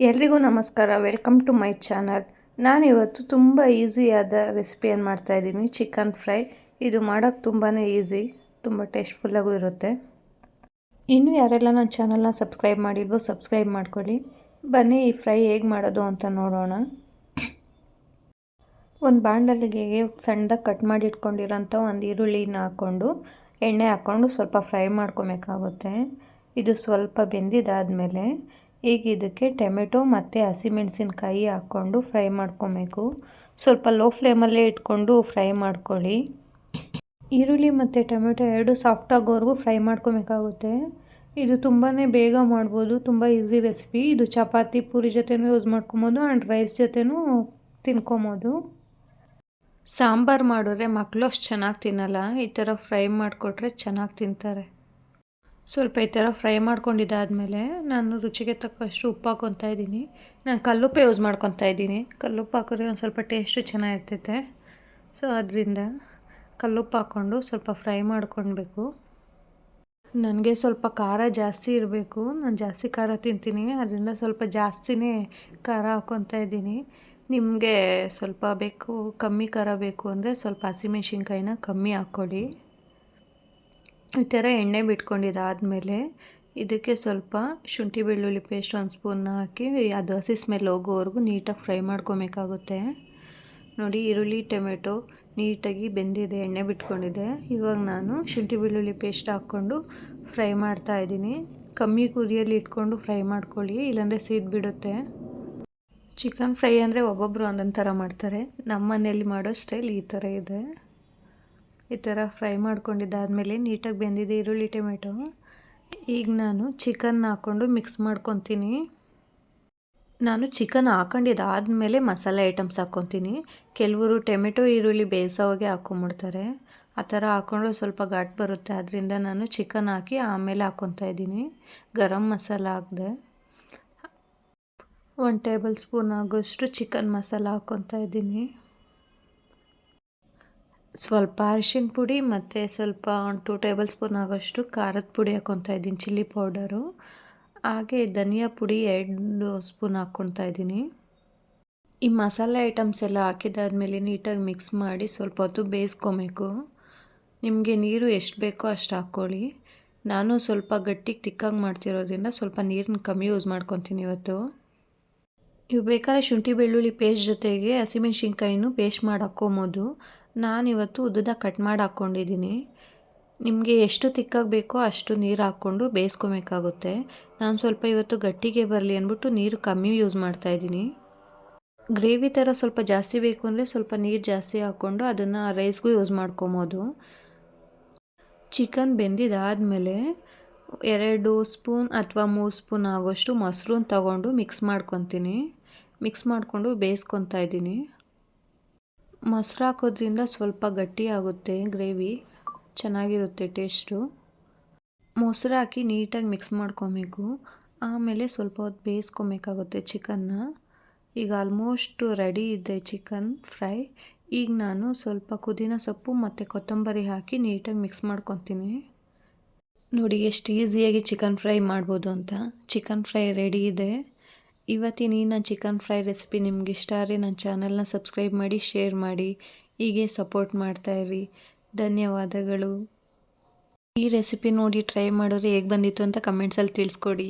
ಎಲ್ರಿಗೂ ನಮಸ್ಕಾರ. Welcome to my channel. ನಾನಿವತ್ತು ತುಂಬ ಈಸಿಯಾದ ರೆಸಿಪಿಯನ್ನು ಮಾಡ್ತಾಯಿದ್ದೀನಿ, ಚಿಕನ್ ಫ್ರೈ. ಇದು ಮಾಡೋಕ್ಕೆ ತುಂಬಾ ಈಸಿ, ತುಂಬ ಟೇಸ್ಟ್ಫುಲ್ಲಾಗೂ ಇರುತ್ತೆ. ಇನ್ನೂ ಯಾರೆಲ್ಲ ನನ್ನ ಚಾನಲ್ನ ಸಬ್ಸ್ಕ್ರೈಬ್ ಮಾಡಿಲ್ವೋ ಸಬ್ಸ್ಕ್ರೈಬ್ ಮಾಡ್ಕೊಳ್ಳಿ. ಬನ್ನಿ ಈ ಫ್ರೈ ಹೇಗೆ ಮಾಡೋದು ಅಂತ ನೋಡೋಣ. ಒಂದು ಬಾಣಲೆಗೆ ಸಣ್ಣದಾಗಿ ಕಟ್ ಮಾಡಿ ಇಟ್ಕೊಂಡಿರೋಂಥ ಒಂದು ಈರುಳ್ಳಿನ ಹಾಕ್ಕೊಂಡು ಎಣ್ಣೆ ಹಾಕ್ಕೊಂಡು ಸ್ವಲ್ಪ ಫ್ರೈ ಮಾಡ್ಕೊಬೇಕಾಗುತ್ತೆ. ಇದು ಸ್ವಲ್ಪ ಬೆಂದಿದ್ದಾದಮೇಲೆ ಈಗ ಇದಕ್ಕೆ ಟೊಮೆಟೊ ಮತ್ತು ಹಸಿಮೆಣಸಿನ್ಕಾಯಿ ಹಾಕ್ಕೊಂಡು ಫ್ರೈ ಮಾಡ್ಕೊಬೇಕು. ಸ್ವಲ್ಪ ಲೋ ಫ್ಲೇಮಲ್ಲೇ ಇಟ್ಕೊಂಡು ಫ್ರೈ ಮಾಡ್ಕೊಳ್ಳಿ. ಈರುಳ್ಳಿ ಮತ್ತು ಟೊಮೆಟೊ ಎರಡು ಸಾಫ್ಟ್ ಆಗೋವರೆಗೂ ಫ್ರೈ ಮಾಡ್ಕೊಬೇಕಾಗುತ್ತೆ. ಇದು ತುಂಬಾ ಬೇಗ ಮಾಡ್ಬೋದು, ತುಂಬ ಈಸಿ ರೆಸಿಪಿ. ಇದು ಚಪಾತಿ ಪೂರಿ ಜೊತೆನೂ ಯೂಸ್ ಮಾಡ್ಕೊಬೋದು ಆ್ಯಂಡ್ ರೈಸ್ ಜೊತೆನೂ ತಿನ್ಕೊಬೋದು. ಸಾಂಬಾರು ಮಾಡಿದ್ರೆ ಮಕ್ಕಳು ಅಷ್ಟು ಚೆನ್ನಾಗಿ ತಿನ್ನಲ್ಲ, ಈ ಥರ ಫ್ರೈ ಮಾಡಿಕೊಟ್ರೆ ಚೆನ್ನಾಗಿ ತಿಂತಾರೆ. ಸ್ವಲ್ಪ ಈ ಥರ ಫ್ರೈ ಮಾಡ್ಕೊಂಡಿದ್ದಾದಮೇಲೆ ನಾನು ರುಚಿಗೆ ತಕ್ಕಷ್ಟು ಉಪ್ಪು ಹಾಕ್ಕೊತಾ ಇದ್ದೀನಿ. ನಾನು ಕಲ್ಲುಪ್ಪು ಯೂಸ್ ಮಾಡ್ಕೊತಾ ಇದ್ದೀನಿ. ಕಲ್ಲುಪ್ಪು ಹಾಕಿದ್ರೆ ಒಂದು ಸ್ವಲ್ಪ ಟೇಸ್ಟು ಚೆನ್ನಾಗಿರ್ತೈತೆ. ಸೊ ಅದರಿಂದ ಕಲ್ಲುಪ್ಪು ಹಾಕ್ಕೊಂಡು ಸ್ವಲ್ಪ ಫ್ರೈ ಮಾಡ್ಕೊಳ್ಬೇಕು. ನನಗೆ ಸ್ವಲ್ಪ ಖಾರ ಜಾಸ್ತಿ ಇರಬೇಕು, ನಾನು ಜಾಸ್ತಿ ಖಾರ ತಿಂತೀನಿ, ಅದರಿಂದ ಸ್ವಲ್ಪ ಜಾಸ್ತಿನೇ ಖಾರ ಹಾಕ್ಕೊತಾ ಇದ್ದೀನಿ. ನಿಮಗೆ ಸ್ವಲ್ಪ ಬೇಕು, ಕಮ್ಮಿ ಖಾರ ಬೇಕು ಅಂದರೆ ಸ್ವಲ್ಪ ಹಸಿಮೆಣ್ಸಿನ್ಕಾಯಿನ ಕಮ್ಮಿ ಹಾಕ್ಕೊಳ್ಳಿ. ಈ ಥರ ಎಣ್ಣೆ ಬಿಟ್ಕೊಂಡಿದ್ದಾದಮೇಲೆ ಇದಕ್ಕೆ ಸ್ವಲ್ಪ ಶುಂಠಿ ಬೆಳ್ಳುಳ್ಳಿ ಪೇಸ್ಟ್ ಒಂದು ಸ್ಪೂನ್ ಹಾಕಿ ಅದು ಹಸಿ ಸ್ಮೆಲ್ ಹೋಗೋವರೆಗೂ ನೀಟಾಗಿ ಫ್ರೈ ಮಾಡ್ಕೊಬೇಕಾಗುತ್ತೆ. ನೋಡಿ, ಈರುಳ್ಳಿ ಟೊಮೆಟೊ ನೀಟಾಗಿ ಬೆಂದಿದೆ, ಎಣ್ಣೆ ಬಿಟ್ಕೊಂಡಿದೆ. ಇವಾಗ ನಾನು ಶುಂಠಿ ಬೆಳ್ಳುಳ್ಳಿ ಪೇಸ್ಟ್ ಹಾಕ್ಕೊಂಡು ಫ್ರೈ ಮಾಡ್ತಾಯಿದ್ದೀನಿ. ಕಮ್ಮಿ ಉರಿಯಲ್ಲಿ ಇಟ್ಕೊಂಡು ಫ್ರೈ ಮಾಡ್ಕೊಳ್ಳಿ, ಇಲ್ಲಾಂದರೆ ಸೀದ್ಬಿಡುತ್ತೆ. ಚಿಕನ್ ಫ್ರೈ ಅಂದರೆ ಒಬ್ಬೊಬ್ಬರು ಒಂದೊಂದು ಥರ ಮಾಡ್ತಾರೆ. ನಮ್ಮ ಮನೇಲಿ ಮಾಡೋ ಸ್ಟೈಲ್ ಈ ಥರ ಇದೆ. ಈ ಥರ ಫ್ರೈ ಮಾಡ್ಕೊಂಡಿದ್ದಾದಮೇಲೆ ನೀಟಾಗಿ ಬೆಂದಿದೆ ಈರುಳ್ಳಿ ಟೊಮೆಟೊ. ಈಗ ನಾನು ಚಿಕನ್ ಹಾಕ್ಕೊಂಡು ಮಿಕ್ಸ್ ಮಾಡ್ಕೊತೀನಿ. ನಾನು ಚಿಕನ್ ಹಾಕೊಂಡಿದ್ದಾದಮೇಲೆ ಮಸಾಲೆ ಐಟಮ್ಸ್ ಹಾಕ್ಕೊತೀನಿ. ಕೆಲವರು ಟೊಮೆಟೊ ಈರುಳ್ಳಿ ಬೇಯಿಸೋವಾಗೆ ಹಾಕ್ಕೊಂಬಿಡ್ತಾರೆ. ಆ ಥರ ಹಾಕ್ಕೊಂಡ್ರೆ ಸ್ವಲ್ಪ ಘಾಟ್ ಬರುತ್ತೆ, ಅದರಿಂದ ನಾನು ಚಿಕನ್ ಹಾಕಿ ಆಮೇಲೆ ಹಾಕ್ಕೊತಾ ಇದ್ದೀನಿ. ಗರಂ ಮಸಾಲ ಹಾಕಿದೆ, 1 ಟೇಬಲ್ ಸ್ಪೂನ್ ಆಗೋಷ್ಟು ಚಿಕನ್ ಮಸಾಲ ಹಾಕ್ಕೊತಾ ಇದ್ದೀನಿ. ಸ್ವಲ್ಪ ಅರಿಶಿನ ಪುಡಿ ಮತ್ತು ಸ್ವಲ್ಪ 2 ಟೇಬಲ್ ಸ್ಪೂನ್ ಆಗೋಷ್ಟು ಖಾರದ ಪುಡಿ ಹಾಕ್ಕೊತಾ ಇದ್ದೀನಿ, ಚಿಲ್ಲಿ ಪೌಡರು. ಹಾಗೆ ಧನಿಯಾ ಪುಡಿ 2 ಸ್ಪೂನ್ ಹಾಕ್ಕೊತಾ ಇದ್ದೀನಿ. ಈ ಮಸಾಲೆ ಐಟಮ್ಸ್ ಎಲ್ಲ ಹಾಕಿದ್ದಾದಮೇಲೆ ನೀಟಾಗಿ ಮಿಕ್ಸ್ ಮಾಡಿ ಸ್ವಲ್ಪ ಹೊತ್ತು ಬೇಯಿಸ್ಕೊಬೇಕು. ನಿಮಗೆ ನೀರು ಎಷ್ಟು ಬೇಕೋ ಅಷ್ಟು ಹಾಕ್ಕೊಳ್ಳಿ. ನಾನು ಸ್ವಲ್ಪ ಗಟ್ಟಿಗೆ ತಿಕ್ಕಾಗಿ ಮಾಡ್ತಿರೋದ್ರಿಂದ ಸ್ವಲ್ಪ ನೀರನ್ನ ಕಮ್ಮಿ ಯೂಸ್ ಮಾಡ್ಕೊತೀನಿ ಇವತ್ತು. ಇವು ಬೇಕಾದ್ರೆ ಶುಂಠಿ ಬೆಳ್ಳುಳ್ಳಿ ಪೇಸ್ಟ್ ಜೊತೆಗೆ ಹಸಿಮೆಣ್ಸಿನ್ಕಾಯಿನೂ ಪೇಸ್ಟ್ ಮಾಡಿ ಹಾಕ್ಕೊಬೋದು. ನಾನಿವತ್ತು ಉದ್ದದಾಗಿ ಕಟ್ ಮಾಡಿ ಹಾಕ್ಕೊಂಡಿದ್ದೀನಿ. ನಿಮಗೆ ಎಷ್ಟು ತಿಕ್ಕಾಗಿ ಬೇಕೋ ಅಷ್ಟು ನೀರು ಹಾಕ್ಕೊಂಡು ಬೇಯಿಸ್ಕೊಬೇಕಾಗುತ್ತೆ. ನಾನು ಸ್ವಲ್ಪ ಇವತ್ತು ಗಟ್ಟಿಗೆ ಬರಲಿ ಅಂದ್ಬಿಟ್ಟು ನೀರು ಕಮ್ಮಿ ಯೂಸ್ ಮಾಡ್ತಾಯಿದ್ದೀನಿ. ಗ್ರೇವಿ ಥರ ಸ್ವಲ್ಪ ಜಾಸ್ತಿ ಬೇಕು ಅಂದರೆ ಸ್ವಲ್ಪ ನೀರು ಜಾಸ್ತಿ ಹಾಕ್ಕೊಂಡು ಅದನ್ನು ರೈಸ್ಗೂ ಯೂಸ್ ಮಾಡ್ಕೊಬೋದು. ಚಿಕನ್ ಬೆಂದಿದ್ದಾದಮೇಲೆ 2 ಸ್ಪೂನ್ ಅಥವಾ 3 ಸ್ಪೂನ್ ಆಗೋಷ್ಟು ಮೊಸರನ್ನ ತಗೊಂಡು ಮಿಕ್ಸ್ ಮಾಡ್ಕೊತೀನಿ. ಮಿಕ್ಸ್ ಮಾಡಿಕೊಂಡು ಬೇಯಿಸ್ಕೊತಾ ಇದ್ದೀನಿ. ಮೊಸರು ಹಾಕೋದ್ರಿಂದ ಸ್ವಲ್ಪ ಗಟ್ಟಿ ಆಗುತ್ತೆ, ಗ್ರೇವಿ ಚೆನ್ನಾಗಿರುತ್ತೆ ಟೇಸ್ಟು. ಮೊಸರು ಹಾಕಿ ನೀಟಾಗಿ ಮಿಕ್ಸ್ ಮಾಡ್ಕೊಬೇಕು. ಆಮೇಲೆ ಸ್ವಲ್ಪ ಹೊತ್ತು ಬೇಯಿಸ್ಕೊಬೇಕಾಗುತ್ತೆ ಚಿಕನ್ನ. ಈಗ ಆಲ್ಮೋಸ್ಟ್ ರೆಡಿ ಇದೆ ಚಿಕನ್ ಫ್ರೈ. ಈಗ ನಾನು ಸ್ವಲ್ಪ ಪುದೀನ ಸೊಪ್ಪು ಮತ್ತು ಕೊತ್ತಂಬರಿ ಹಾಕಿ ನೀಟಾಗಿ ಮಿಕ್ಸ್ ಮಾಡ್ಕೊತೀನಿ. ನೋಡಿ ಎಷ್ಟು ಈಸಿಯಾಗಿ ಚಿಕನ್ ಫ್ರೈ ಮಾಡ್ಬೋದು ಅಂತ. ಚಿಕನ್ ಫ್ರೈ ರೆಡಿ ಇದೆ. ಇವತ್ತಿನ ಈ ನನ್ನ ಚಿಕನ್ ಫ್ರೈ ರೆಸಿಪಿ ನಿಮ್ಗೆ ಇಷ್ಟ ಆದರೆ ನನ್ನ ಚಾನಲ್ನ ಸಬ್ಸ್ಕ್ರೈಬ್ ಮಾಡಿ, ಶೇರ್ ಮಾಡಿ, ಹೀಗೆ ಸಪೋರ್ಟ್ ಮಾಡ್ತಾಯಿರಿ. ಧನ್ಯವಾದಗಳು. ಈ ರೆಸಿಪಿ ನೋಡಿ ಟ್ರೈ ಮಾಡಿದ್ರೆ ಹೇಗೆ ಬಂದಿತ್ತು ಅಂತ ಕಮೆಂಟ್ಸಲ್ಲಿ ತಿಳಿಸ್ಕೊಡಿ.